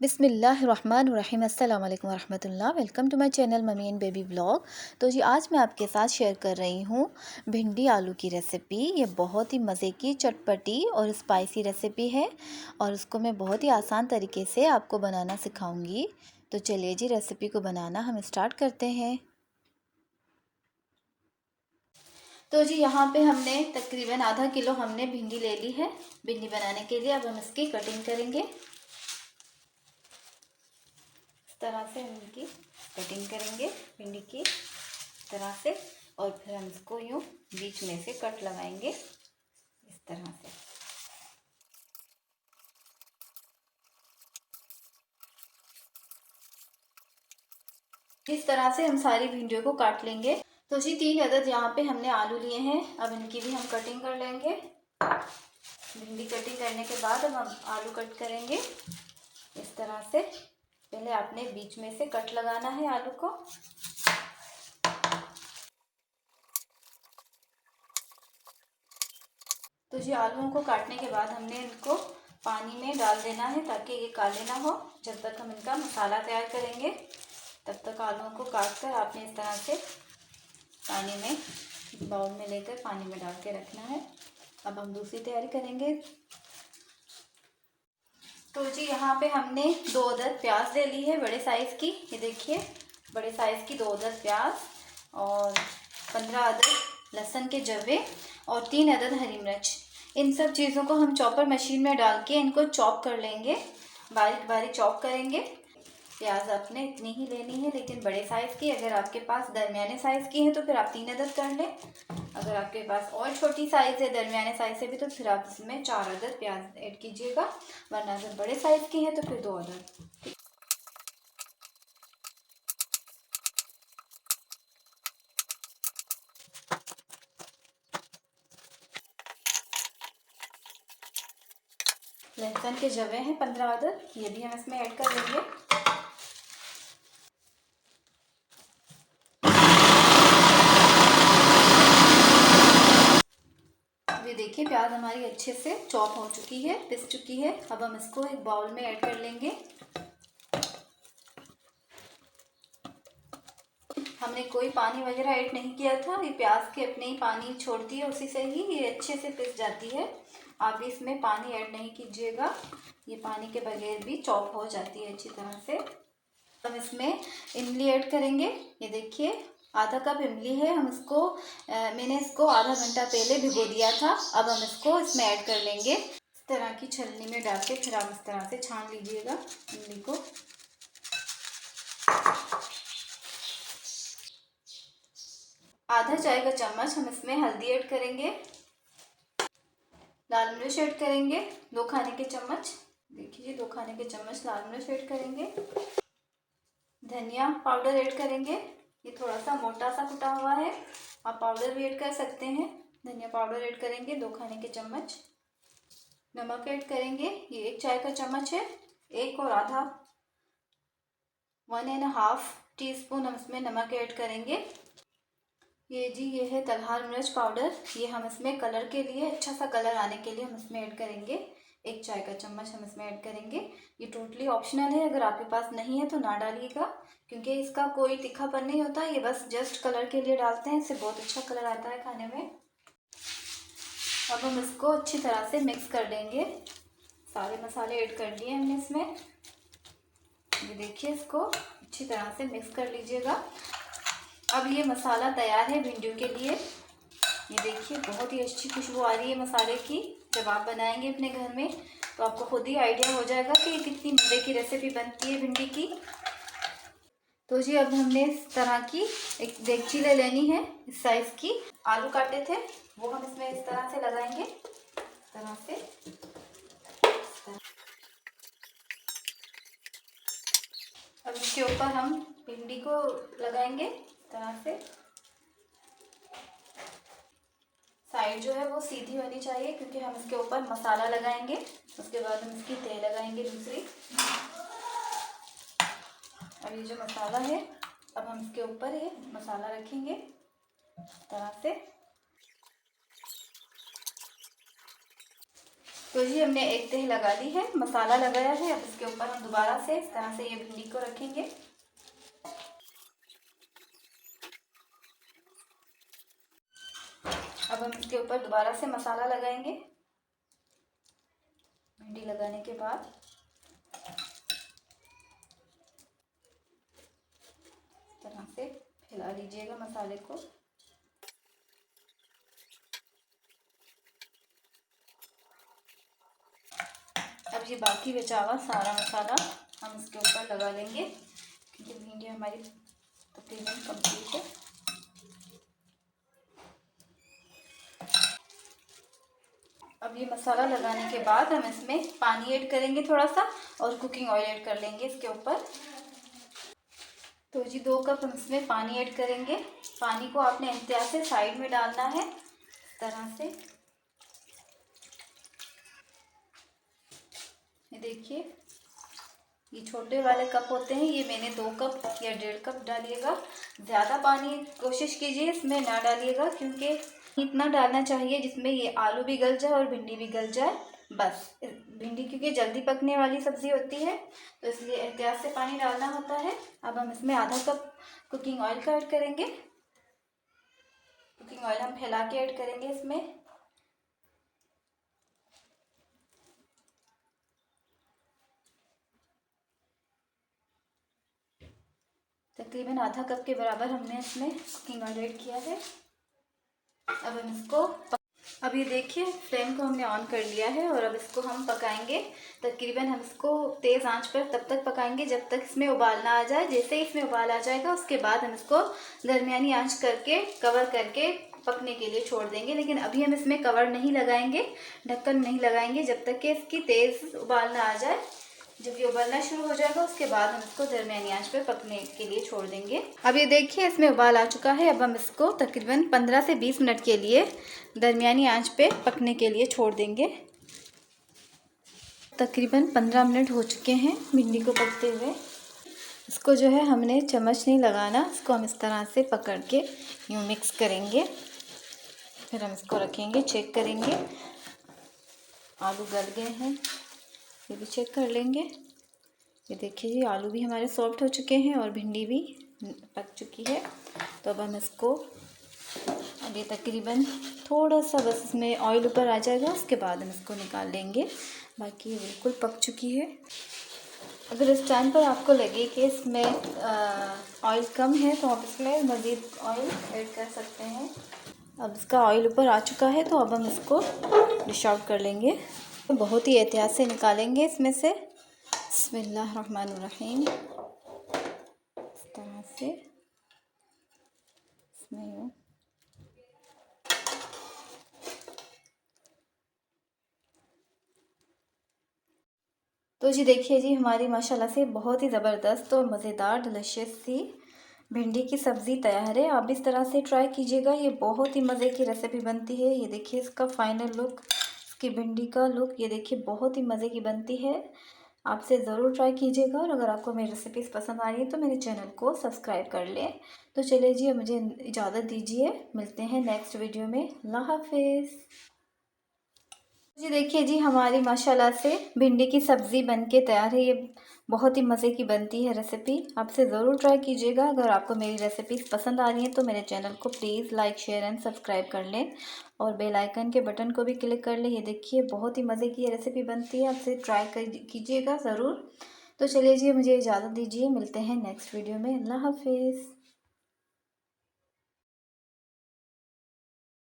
बिस्मिल्लाहिर्रहमानिर्रहीम अस्सलाम वालेकुम वरहमतुल्लाह। Welcome to my channel mummy and baby vlog. तो जी आज मैं आपके साथ शेयर कर रही हूँ भिंडी आलू की रेसिपी। ये बहुत ही मज़े की चटपटी और स्पाइसी रेसिपी है और उसको मैं बहुत ही आसान तरीके से आपको बनाना सिखाऊंगी। तो चलिए जी रेसिपी को बनाना हम स्टार्ट करते हैं। तो जी यहाँ पे हमने तकरीबन आधा किलो हमने भिंडी ले ली है भिंडी बनाने के लिए। अब हम इसकी कटिंग करेंगे। इस तरह से हम इनकी कटिंग करेंगे भिंडी की तरह से, और फिर हम इसको यूँ बीच में से कट लगाएंगे इस तरह से। इस तरह से हम सारी भिंडियों को काट लेंगे। तो जी 3 अदद यहाँ पे हमने आलू लिए हैं। अब इनकी भी हम कटिंग कर लेंगे। भिंडी कटिंग करने के बाद अब हम आलू कट करेंगे इस तरह से। पहले आपने बीच में से कट लगाना है आलू को। तो जी आलूओं को काटने के बाद हमने इनको पानी में डाल देना है ताकि ये काले ना हो। जब तक हम इनका मसाला तैयार करेंगे तब तक आलूओं को काट कर आपने इस तरह से पानी में बाउल में लेकर पानी में डाल के रखना है। अब हम दूसरी तैयारी करेंगे। तो जी यहाँ पे हमने 2 अदद प्याज ले ली है बड़े साइज़ की। ये देखिए बड़े साइज़ की 2 अदद प्याज और 15 अदद लहसुन के जवे और 3 अदद हरी मिर्च। इन सब चीज़ों को हम चॉपर मशीन में डाल के इनको चॉप कर लेंगे, बारीक बारीक चॉप करेंगे। प्याज आपने इतनी ही लेनी है लेकिन बड़े साइज़ की। अगर आपके पास दरमियाने साइज़ की है तो फिर आप 3 अदद कर लें। अगर आपके पास और छोटी साइज़ है दरमियाने साइज़ से भी तो फिर आप इसमें 4 अदद प्याज ऐड कीजिएगा, वरना अगर बड़े साइज़ की है तो फिर 2 अदद। लहसुन के जवे हैं 15 अदद, ये भी हम इसमें ऐड कर देंगे। ये देखिए प्याज हमारी अच्छे से चॉप हो चुकी है, पिस चुकी है। अब हम इसको एक बाउल में ऐड कर लेंगे। हमने कोई पानी वगैरह ऐड नहीं किया था, ये प्याज के अपने ही पानी छोड़ती है, उसी से ही ये अच्छे से पिस जाती है। आप भी इसमें पानी ऐड नहीं कीजिएगा, ये पानी के बगैर भी चॉप हो जाती है अच्छी तरह से। हम इसमें इमली ऐड करेंगे। ये देखिए आधा कप इमली है। हम इसको मैंने इसको आधा घंटा पहले भिगो दिया था। अब हम इसको इसमें ऐड कर लेंगे। इस तरह की छलनी में डाल के फिर आप इस तरह से छान लीजिएगा इमली को। आधा चाय का चम्मच हम इसमें हल्दी ऐड करेंगे। लाल मिर्च ऐड करेंगे 2 खाने के चम्मच। देखिए 2 खाने के चम्मच लाल मिर्च ऐड करेंगे। धनिया पाउडर ऐड करेंगे। ये थोड़ा सा मोटा सा कुटा हुआ है, आप पाउडर भी ऐड कर सकते हैं। धनिया पाउडर ऐड करेंगे 2 खाने के चम्मच। नमक ऐड करेंगे, ये 1 चाय का चम्मच है। 1 और आधा 1.5 टीस्पून हम इसमें नमक ऐड करेंगे। ये जी ये है तलहार मिर्च पाउडर, ये हम इसमें कलर के लिए, अच्छा सा कलर आने के लिए हम इसमें ऐड करेंगे। 1 चाय का चम्मच हम इसमें ऐड करेंगे। ये टोटली ऑप्शनल है, अगर आपके पास नहीं है तो ना डालिएगा, क्योंकि इसका कोई तीखापन नहीं होता। ये बस जस्ट कलर के लिए डालते हैं, इससे बहुत अच्छा कलर आता है खाने में। अब हम इसको अच्छी तरह से मिक्स कर देंगे। सारे मसाले ऐड कर दिए हमने इसमें। ये देखिए इसको अच्छी तरह से मिक्स कर लीजिएगा। अब ये मसाला तैयार है भिंडियों के लिए। ये देखिए बहुत ही अच्छी खुशबू आ रही है मसाले की। जब आप बनाएंगे अपने घर में तो आपको खुद ही आइडिया हो जाएगा कि ये कितनी मज़े की रेसिपी बनती है भिंडी की। तो जी अब हमने इस तरह की एक देगची ले लेनी है, इस साइज़ की। आलू काटे थे वो हम इसमें इस तरह से लगाएंगे, इस तरह से। अब इसके ऊपर हम भिंडी को लगाएंगे इस तरह से। साइड जो है वो सीधी होनी चाहिए क्योंकि हम इसके ऊपर मसाला लगाएंगे। उसके बाद हम इसकी तह लगाएंगे दूसरी। अब ये जो मसाला है, अब हम इसके ऊपर ये मसाला रखेंगे इस तरह से। तो जी हमने एक तह लगा ली है, मसाला लगाया है। अब इसके ऊपर हम दोबारा से इस तरह से ये भिंडी को रखेंगे। अब हम इसके ऊपर दोबारा से मसाला लगाएंगे। भिंडी लगाने के बाद इस तरह से फैला लीजिएगा मसाले को। अब ये बाकी बचा हुआ सारा मसाला हम इसके ऊपर लगा लेंगे, क्योंकि भिंडी हमारी तकरीबन कंप्लीट है। अब ये मसाला लगाने के बाद हम इसमें पानी ऐड करेंगे थोड़ा सा, और कुकिंग ऑयल ऐड कर लेंगे इसके ऊपर। तो जी 2 कप हम इसमें पानी ऐड करेंगे। पानी को आपने एहतियात से साइड में डालना है, इस तरह से। ये देखिए, ये छोटे वाले कप होते हैं, ये मैंने 2 कप या 1.5 कप डालिएगा। ज़्यादा पानी कोशिश कीजिए इसमें ना डालिएगा, क्योंकि इतना डालना चाहिए जिसमें ये आलू भी गल जाए और भिंडी भी गल जाए। बस भिंडी क्योंकि जल्दी पकने वाली सब्ज़ी होती है, तो इसलिए एहतियात से पानी डालना होता है। अब हम इसमें आधा कप कुकिंग ऑयल का ऐड करेंगे। कुकिंग ऑयल हम फैला के ऐड करेंगे इसमें। तकरीबन आधा कप के बराबर हमने इसमें कुकिंग ऑयल ऐड किया है। अब हम इसको अब ये देखिए फ्लेम को हमने ऑन कर लिया है, और अब इसको हम पकाएंगे। तकरीबन हम इसको तेज़ आंच पर तब तक पकाएंगे जब तक इसमें उबाल ना आ जाए। जैसे ही इसमें उबाल आ जाएगा उसके बाद हम इसको दरमियानी आंच करके कवर करके पकने के लिए छोड़ देंगे। लेकिन अभी हम इसमें कवर नहीं लगाएंगे, ढक्कन नहीं लगाएंगे जब तक कि इसकी तेज़ उबाल ना आ जाए। जब ये उबलना शुरू हो जाएगा उसके बाद हम इसको दरमियानी आंच पे पकने के लिए छोड़ देंगे। अब ये देखिए इसमें उबाल आ चुका है। अब हम इसको तकरीबन 15 से 20 मिनट के लिए दरमियानी आंच पे पकने के लिए छोड़ देंगे। तकरीबन 15 मिनट हो चुके हैं भिंडी को पकते हुए। इसको जो है हमने चम्मच नहीं लगाना, इसको हम इस तरह से पकड़ के यूँ मिक्स करेंगे। फिर हम इसको रखेंगे, चेक करेंगे आलू गल गए हैं, ये भी चेक कर लेंगे। ये देखिए जी आलू भी हमारे सॉफ्ट हो चुके हैं और भिंडी भी पक चुकी है। तो अब हम इसको अभी तकरीबन थोड़ा सा बस इसमें ऑयल ऊपर आ जाएगा, उसके बाद हम इसको निकाल लेंगे। बाकी ये बिल्कुल पक चुकी है। अगर इस टाइम पर आपको लगे कि इसमें ऑयल कम है तो आप इसमें मज़ीद ऑयल ऐड कर सकते हैं। अब इसका ऑयल ऊपर आ चुका है, तो अब हम इसको डिश आउट कर लेंगे। तो बहुत ही एहतियात से निकालेंगे इसमें से। बिस्मिल्लाहिर्रहमानिर्रहीम, इस तरह से इसमें तो जी देखिए जी हमारी माशाल्लाह से बहुत ही ज़बरदस्त और मज़ेदार डिलीशियस सी भिंडी की सब्ज़ी तैयार है। आप इस तरह से ट्राई कीजिएगा, ये बहुत ही मज़े की रेसिपी बनती है। ये देखिए इसका फाइनल लुक, इसकी भिंडी का लुक, ये देखिए बहुत ही मज़े की बनती है। आपसे ज़रूर ट्राई कीजिएगा, और अगर आपको मेरी रेसिपीज़ पसंद आ रही है तो मेरे चैनल को सब्सक्राइब कर लें। तो चलिए जी अब मुझे इजाज़त दीजिए, मिलते हैं नेक्स्ट वीडियो में। अल्लाह हाफिज़। जी देखिए जी हमारी माशाल्लाह से भिंडी की सब्ज़ी बनके तैयार है। ये बहुत ही मज़े की बनती है रेसिपी, आपसे ज़रूर ट्राई कीजिएगा। अगर आपको मेरी रेसिपीज़ पसंद आ रही हैं तो मेरे चैनल को please like share and subscribe कर लें, और बेल आइकन के बटन को भी क्लिक कर लें। ये देखिए बहुत ही मज़े की रेसिपी बनती है, आपसे ट्राई कीजिएगा ज़रूर। तो चलिए जी मुझे इजाज़त दीजिए, मिलते हैं नेक्स्ट वीडियो में। अल्लाह हाफिज़।